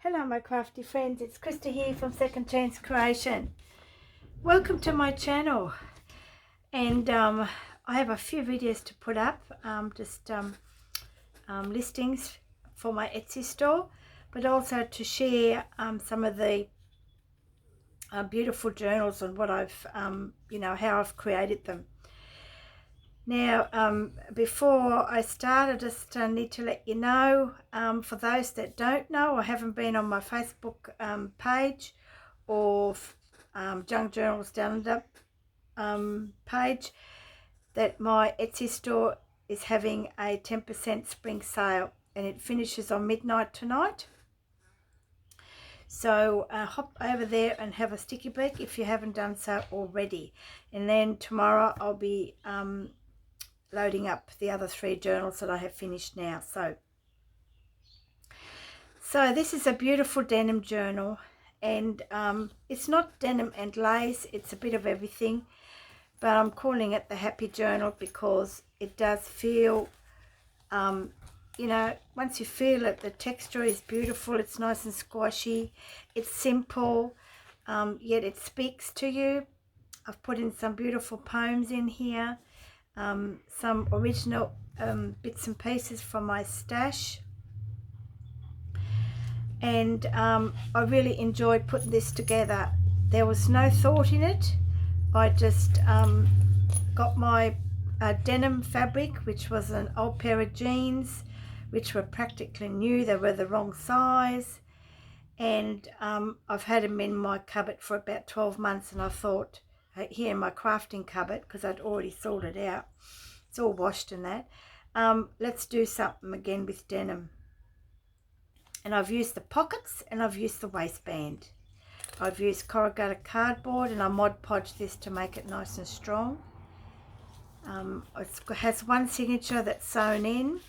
Hello my crafty friends, it's Krista here from Second Chance Creation. Welcome to my channel, and I have a few videos to put up, listings for my Etsy store, but also to share some of the beautiful journals and what I've, how I've created them. Now, before I start, I just need to let you know, for those that don't know or haven't been on my Facebook page or Junk Journals Down Under page, that my Etsy store is having a 10% spring sale, and it finishes on midnight tonight. So hop over there and have a sticky beak if you haven't done so already. And then tomorrow I'll be loading up the other 3 journals that I have finished now. So this is a beautiful denim journal, and it's not denim and lace, it's a bit of everything, but I'm calling it the happy journal because it does feel, once you feel it, the texture is beautiful. It's nice and squashy, it's simple, yet it speaks to you. I've put in some beautiful poems in here, some original bits and pieces from my stash, and I really enjoyed putting this together. There was no thought in it. I just got my denim fabric, which was an old pair of jeans which were practically new. They were the wrong size, and I've had them in my cupboard for about 12 months, and I thought, here in my crafting cupboard, because I'd already sorted out, it's all washed and that, let's do something again with denim. And I've used the pockets and I've used the waistband. I've used corrugated cardboard, and I Mod Podged this to make it nice and strong. It has one signature that's sewn in,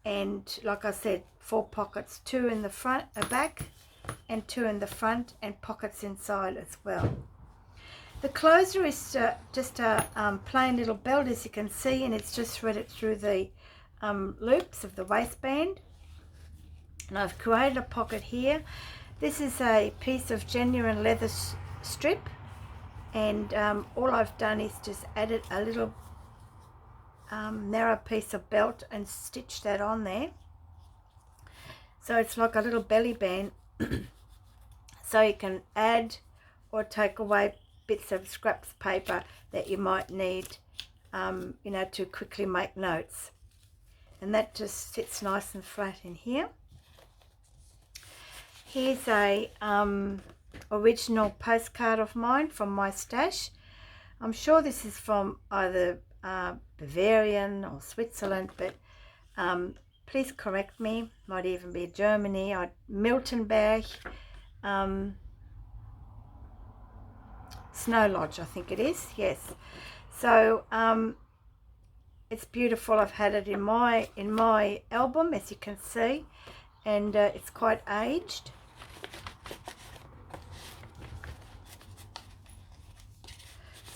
and like I said, 4 pockets, 2 in the front, back, and 2 in the front, and pockets inside as well. The closer is just a plain little belt, as you can see, and it's just threaded through the loops of the waistband. And I've created a pocket here. This is a piece of genuine leather strip, and all I've done is just added a little narrow piece of belt and stitched that on there. So it's like a little belly band, so you can add or take away bits of scraps paper that you might need, to quickly make notes. And that just sits nice and flat in here. Here's a original postcard of mine from my stash. I'm sure this is from either Bavarian or Switzerland, but please correct me. Might even be Germany or Miltenberg. Snow Lodge, I think it is, yes. So it's beautiful. I've had it in my album, as you can see, and it's quite aged.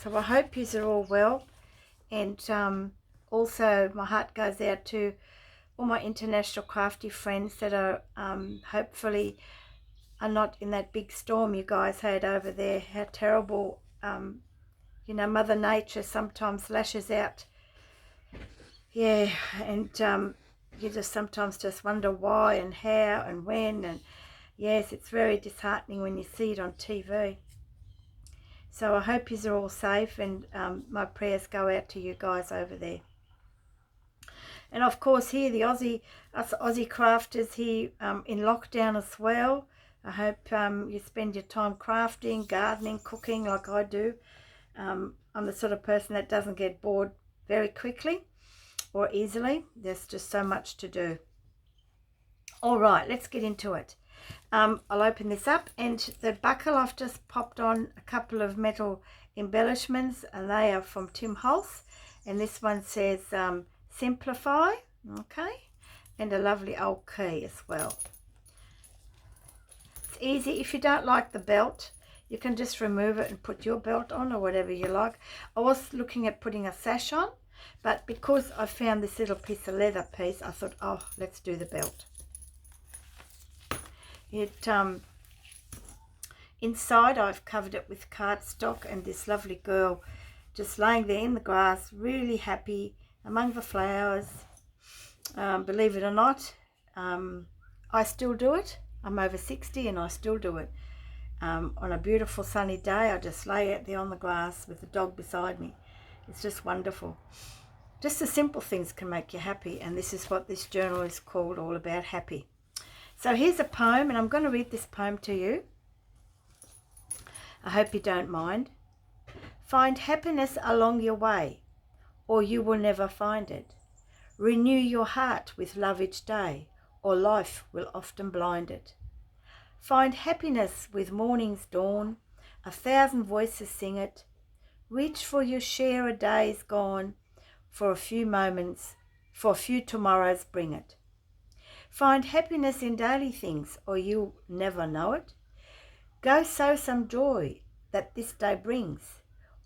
So I hope you are all well, and also my heart goes out to all my international crafty friends that are hopefully are not in that big storm you guys had over there. How terrible, Mother Nature sometimes lashes out. Yeah, and you just sometimes just wonder why and how and when, and yes, it's very disheartening when you see it on TV. So I hope you are all safe, and my prayers go out to you guys over there. And of course here, us Aussie crafters here in lockdown as well. I hope you spend your time crafting, gardening, cooking like I do. I'm the sort of person that doesn't get bored very quickly or easily. There's just so much to do. All right, let's get into it. I'll open this up, and the buckle, I've just popped on a couple of metal embellishments, and they are from Tim Holtz, and this one says Simplify, okay, and a lovely old key as well. It's easy. If you don't like the belt, you can just remove it and put your belt on or whatever you like. I was looking at putting a sash on, but because I found this little piece of leather piece, I thought, oh, let's do the belt. It inside I've covered it with cardstock, and this lovely girl just laying there in the grass, really happy among the flowers. Believe it or not, I still do it. I'm over 60 and I still do it. On a beautiful sunny day, I just lay out there on the grass with the dog beside me. It's just wonderful. Just the simple things can make you happy, and this is what this journal is called, all about happy. So here's a poem, and I'm going to read this poem to you. I hope you don't mind. Find happiness along your way, or you will never find it. Renew your heart with love each day, or life will often blind it. Find happiness with morning's dawn, 1,000 voices sing it. Reach for your share, a day is gone, for a few moments, for a few tomorrows bring it. Find happiness in daily things, or you'll never know it. Go sow some joy that this day brings,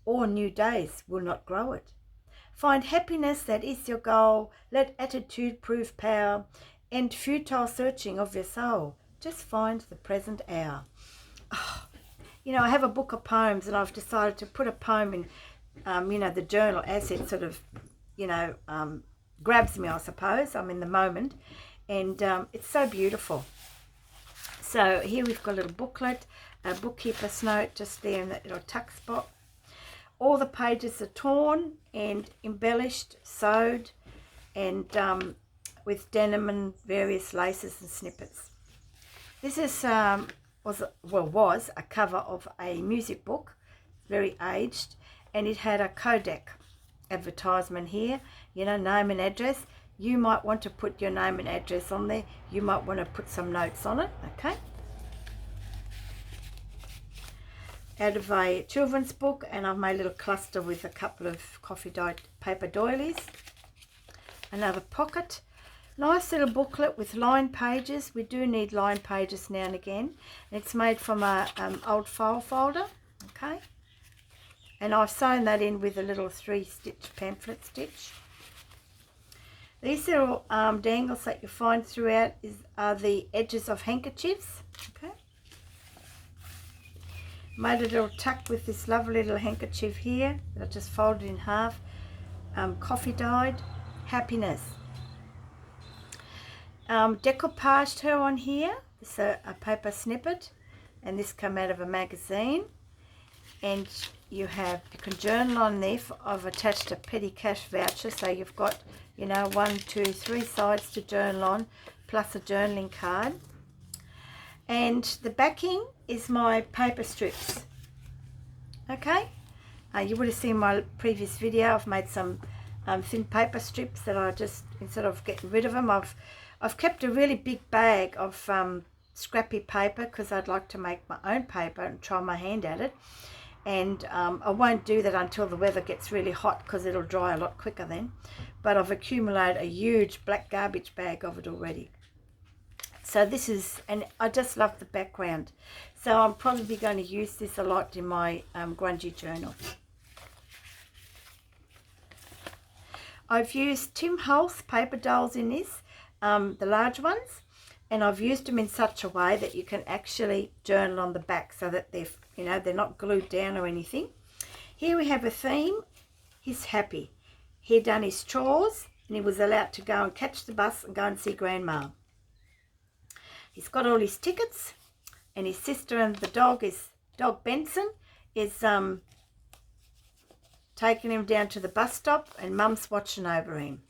or new days will not grow it. Find happiness, that is your goal. Let attitude prove power. End futile searching of your soul. Just find the present hour. Oh, you know, I have a book of poems, and I've decided to put a poem in, the journal as it sort of, grabs me, I suppose. I'm in the moment, and it's so beautiful. So here we've got a little booklet, a bookkeeper's note just there in that little tuck spot. All the pages are torn and embellished, sewed, and with denim and various laces and snippets. This is was a cover of a music book, very aged, and it had a Kodak advertisement here, name and address. You might want to put your name and address on there. You might want to put some notes on it, okay? Out of a children's book, and I've made a little cluster with a couple of coffee dyed paper doilies. Another pocket. Nice little booklet with lined pages. We do need lined pages now and again. It's made from a old file folder, okay? And I've sewn that in with a little 3-stitch pamphlet stitch. These little dangles that you find throughout are the edges of handkerchiefs, okay? Made a little tuck with this lovely little handkerchief here that I just folded in half. Coffee dyed, happiness. Decoupaged her on here. This is a paper snippet, and this came out of a magazine. And you can journal on there. I've attached a petty cash voucher, so you've got 1, 2, 3 sides to journal on, plus a journaling card. And the backing is my paper strips. Okay, you would have seen my previous video. I've made some thin paper strips that I just, instead of getting rid of them, I've kept a really big bag of scrappy paper, because I'd like to make my own paper and try my hand at it. And I won't do that until the weather gets really hot, because it'll dry a lot quicker then. But I've accumulated a huge black garbage bag of it already. So this is, and I just love the background. So I'm probably going to use this a lot in my grungy journal. I've used Tim Holtz paper dolls in this, the large ones. And I've used them in such a way that you can actually journal on the back, so that they're not glued down or anything. Here we have a theme. He's happy. He'd done his chores, and he was allowed to go and catch the bus and go and see Grandma. He's got all his tickets, and his sister and the dog Benson is taking him down to the bus stop, and Mum's watching over him.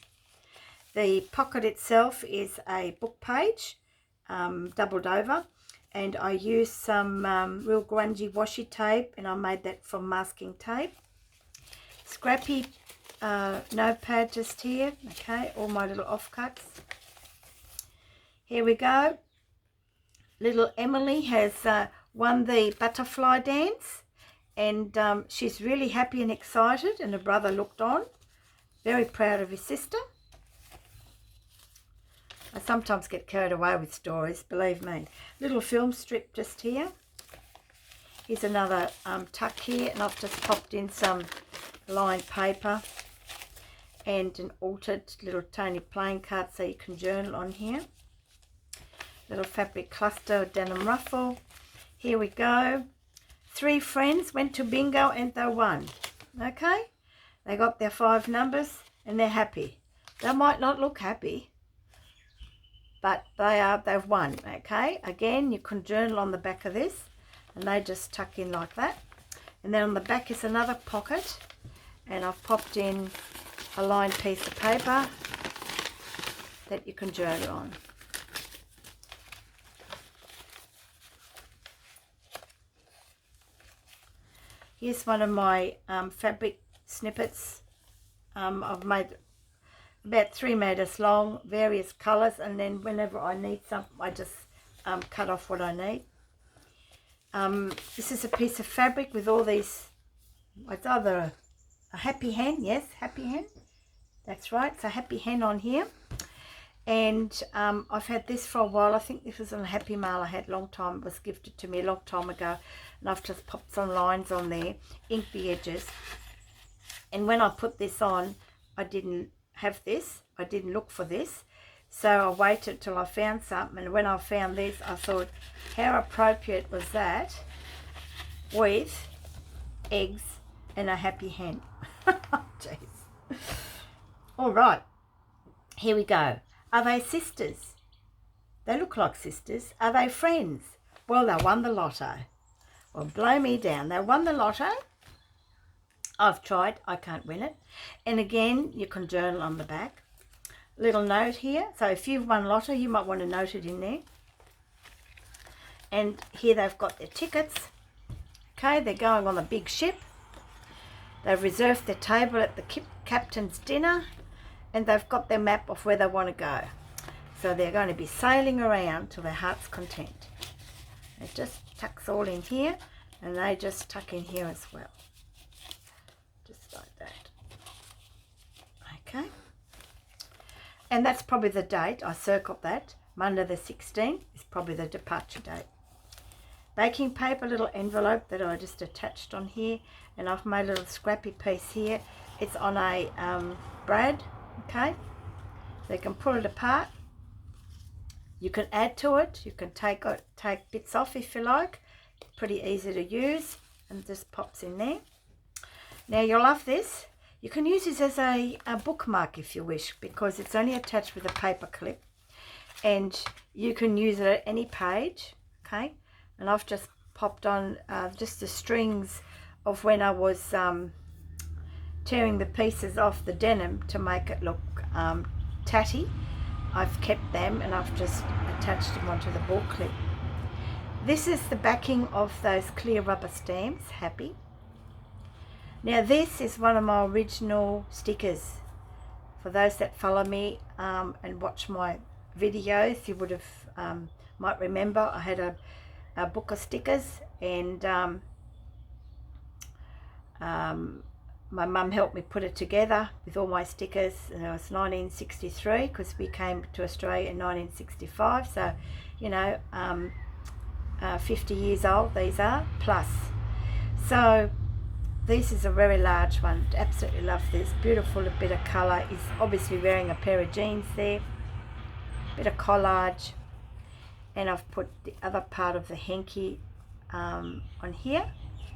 The pocket itself is a book page, doubled over, and I used some real grungy washi tape, and I made that from masking tape. Scrappy notepad just here, okay, all my little offcuts. Here we go. Little Emily has won the butterfly dance, and she's really happy and excited, and her brother looked on, very proud of his sister. I sometimes get carried away with stories, believe me. Little film strip just here. Here's another tuck here, and I've just popped in some lined paper and an altered little Tony playing card, so you can journal on here. little fabric cluster, denim ruffle. Here we go. 3 friends went to bingo and they won. Okay, they got their 5 numbers and they're happy. They might not look happy, but they've won. Okay, again, you can journal on the back of this, and they just tuck in like that. And then on the back is another pocket, and I've popped in a lined piece of paper that you can journal on. Here's one of my fabric snippets. I've made about 3 meters long, various colors, and then whenever I need something, I just cut off what I need. This is a piece of fabric with all these, it's either a happy hen, yes, happy hen, that's right, it's a happy hen on here. And I've had this for a while. I think this was a happy mail I had a long time. It was gifted to me a long time ago, and I've just popped some lines on there, inked the edges. And when I put this on, I didn't have this, I didn't look for this, so I waited till I found something. And when I found this, I thought, how appropriate was that with eggs and a happy hen. Jeez. All right, here we go. Are they sisters? They look like sisters. Are they friends? Well, they won the lotto. Well, blow me down. They won the lotto. I've tried. I can't win it. And again, you can journal on the back. Little note here. So if you've won lotto, you might want to note it in there. And here they've got their tickets. Okay, they're going on a big ship. They've reserved their table at the captain's dinner. And they've got their map of where they want to go. So they're going to be sailing around to their heart's content. It just tucks all in here, and they just tuck in here as well. Just like that. Okay. And that's probably the date. I circled that. Monday the 16th is probably the departure date. Baking paper, little envelope that I just attached on here. And I've made a little scrappy piece here. It's on a brad. Okay, so you can pull it apart, you can add to it, you can take bits off if you like. Pretty easy to use, and just pops in there. Now you'll love this. You can use this as a bookmark if you wish, because it's only attached with a paper clip, and you can use it at any page. Okay, and I've just popped on just the strings of when I was tearing the pieces off the denim to make it look tatty. I've kept them and I've just attached them onto the ball clip. This is the backing of those clear rubber stamps, happy. Now this is one of my original stickers. For those that follow me and watch my videos, you would have might remember I had a book of stickers, and my mum helped me put it together with all my stickers, and it was 1963 because we came to Australia in 1965, so you know 50 years old these are, plus. So this is a very large one. Absolutely love this. Beautiful, a bit of colour. Is obviously wearing a pair of jeans there, bit of collage, and I've put the other part of the hanky on here,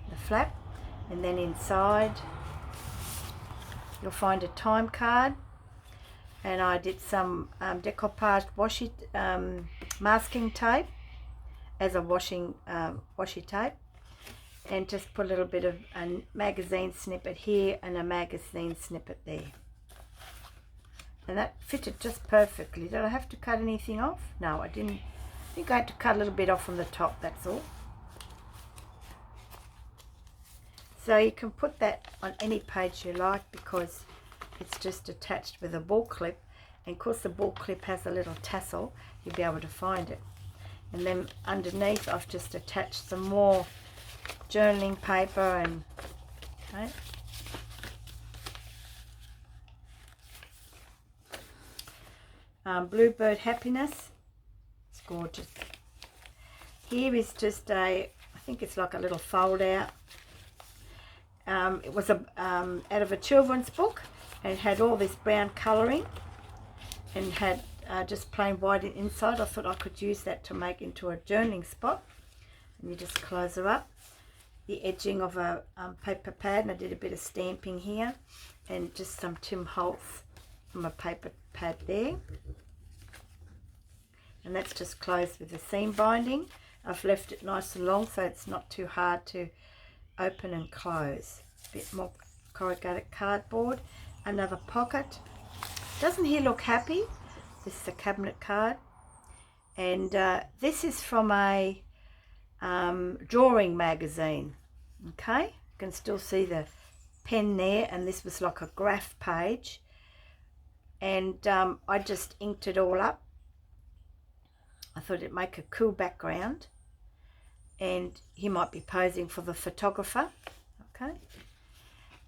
the flap, and then inside you'll find a time card, and I did some decoupage washi masking tape as a washi tape, and just put a little bit of a magazine snippet here and a magazine snippet there, and that fitted just perfectly. Did I have to cut anything off? No, I didn't. I think I had to cut a little bit off from the top, that's all. So you can put that on any page you like because it's just attached with a ball clip, and of course the ball clip has a little tassel, you'll be able to find it. And then underneath I've just attached some more journaling paper, and Bluebird Happiness. It's gorgeous. Here is just I think it's like a little fold out. It was out of a children's book, and it had all this brown colouring, and had just plain white inside. I thought I could use that to make into a journaling spot. And you just close her up. The edging of a paper pad, and I did a bit of stamping here, and just some Tim Holtz from a paper pad there. And that's just closed with a seam binding. I've left it nice and long so it's not too hard to open and close. A bit more corrugated cardboard. Another pocket. Doesn't he look happy? This is a cabinet card. And this is from a drawing magazine. Okay, you can still see the pen there, and this was like a graph page. And I just inked it all up. I thought it'd make a cool background, and he might be posing for the photographer. Okay.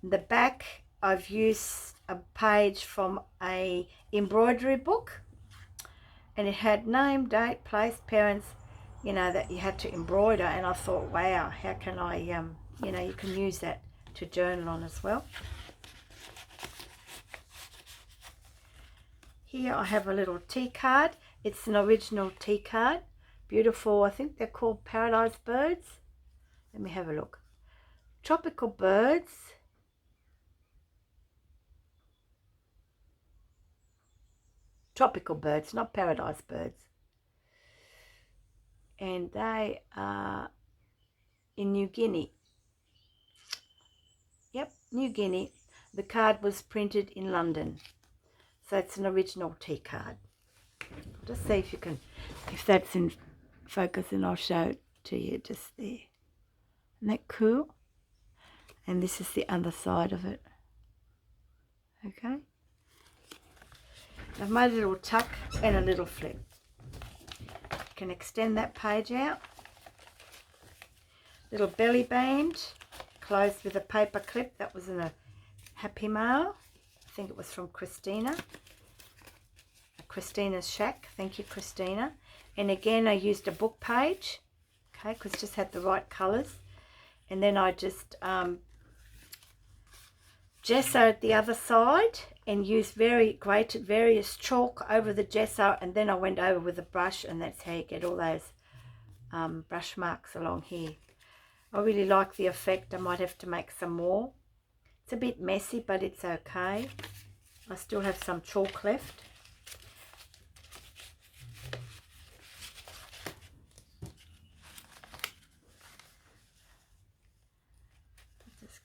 In the back, I've used a page from a embroidery book, and it had name, date, place, parents, you know, that you had to embroider. And I thought, wow, how can I, you know, you can use that to journal on as well. Here I have a little Tcard. It's an original Tcard. Beautiful. I think they're called paradise birds. Let me have a look. Tropical birds. Tropical birds, not paradise birds. And they are in New Guinea. Yep, New Guinea. The card was printed in London. So it's an original Tcard. Just see if you can, if that's in focus, and I'll show it to you just there. Isn't that cool? And this is the other side of it. Okay. I've made a little tuck and a little flip. You can extend that page out. Little belly band closed with a paper clip. That was in a Happy Mail. I think it was from Christina. Christina's Shack. Thank you, Christina. And again, I used a book page, okay, because it just had the right colours. And then I just gessoed the other side and used grated various chalk over the gesso, and then I went over with a brush, and that's how you get all those brush marks along here. I really like the effect. I might have to make some more. It's a bit messy, but it's okay. I still have some chalk left.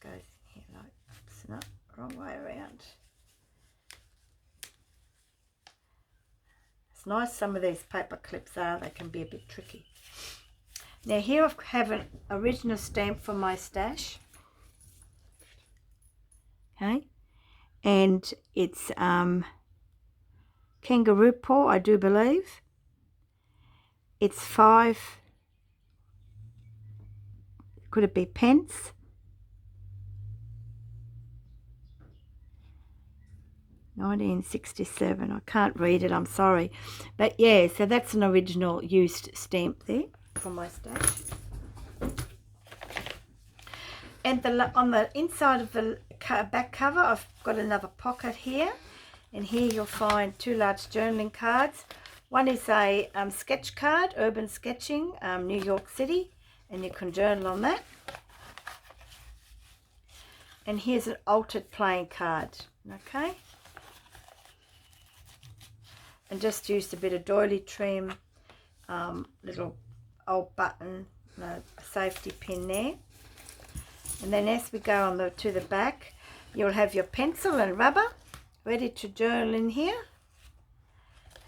Goes here like, oops, no, wrong way around. It's nice, some of these paper clips are, they can be a bit tricky. Now here I have an original stamp from my stash. Okay, and it's kangaroo paw, I do believe. It's 5, could it be pence? 1967. I can't read it, I'm sorry. But yeah, so that's an original used stamp there from my stash. And on the inside of the back cover, I've got another pocket here. And here you'll find 2 large journaling cards. One is a sketch card, urban sketching, New York City. And you can journal on that. And here's an altered playing card. Okay. And just used a bit of doily trim, little old button, a safety pin there. And then as we go on to the back, you'll have your pencil and rubber ready to journal in here.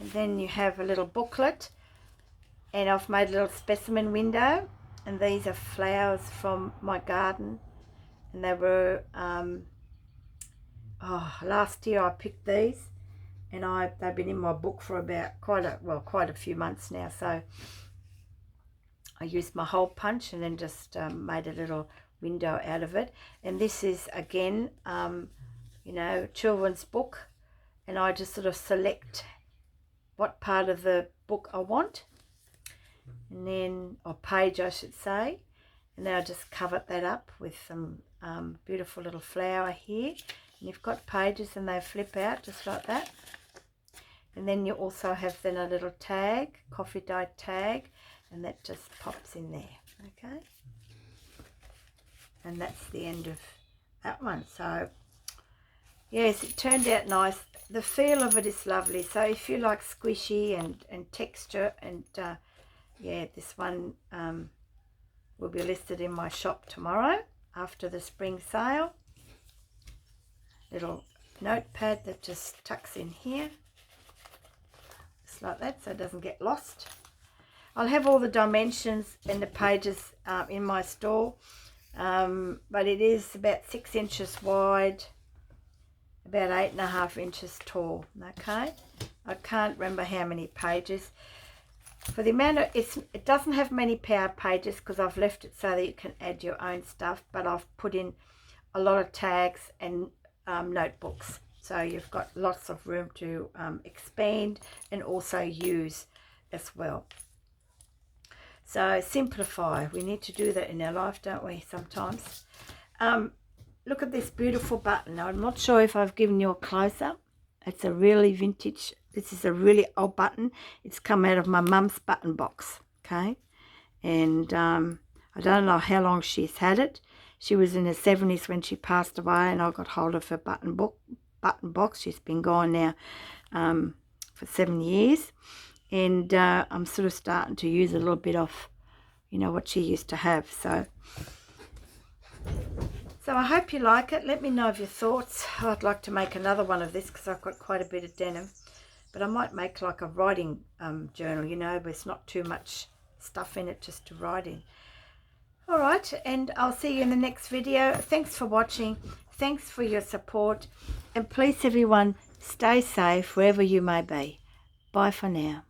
And then you have a little booklet, and I've made a little specimen window, and these are flowers from my garden, and they were last year I picked these. And they've been in my book for about quite a few months now. So I used my hole punch and then just made a little window out of it. And this is again, you know, children's book. And I just sort of select what part of the book I want, and then, or page I should say. And then I just cover that up with some beautiful little flower here. And you've got pages and they flip out just like that. And then you also have then a little tag, coffee dyed tag, and that just pops in there, okay? And that's the end of that one. So yes, it turned out nice. The feel of it is lovely. So if you like squishy and texture, and yeah, this one will be listed in my shop tomorrow after the spring sale. Little notepad that just tucks in here, just like that, so it doesn't get lost. I'll have all the dimensions and the pages in my store, but it is about 6 inches wide, about 8.5 inches tall. Okay, I can't remember how many pages. For the amount of it doesn't have many powered pages because I've left it so that you can add your own stuff, but I've put in a lot of tags and notebooks, so you've got lots of room to expand and also use as well. So simplify. We need to do that in our life, don't we, sometimes? Look at this beautiful button. Now, I'm not sure if I've given you a close-up. It's a really vintage, this is a really old button. It's come out of my mum's button box, okay? And I don't know how long she's had it. She was in her 70s when she passed away, and I got hold of her button box. She's been gone now for 7 years. And I'm sort of starting to use a little bit of, you know, what she used to have. So I hope you like it. Let me know of your thoughts. I'd like to make another one of this because I've got quite a bit of denim. But I might make like a writing journal, you know, but it's not too much stuff in it, just to write in. All right, and I'll see you in the next video. Thanks for watching. Thanks for your support. And please, everyone, stay safe wherever you may be. Bye for now.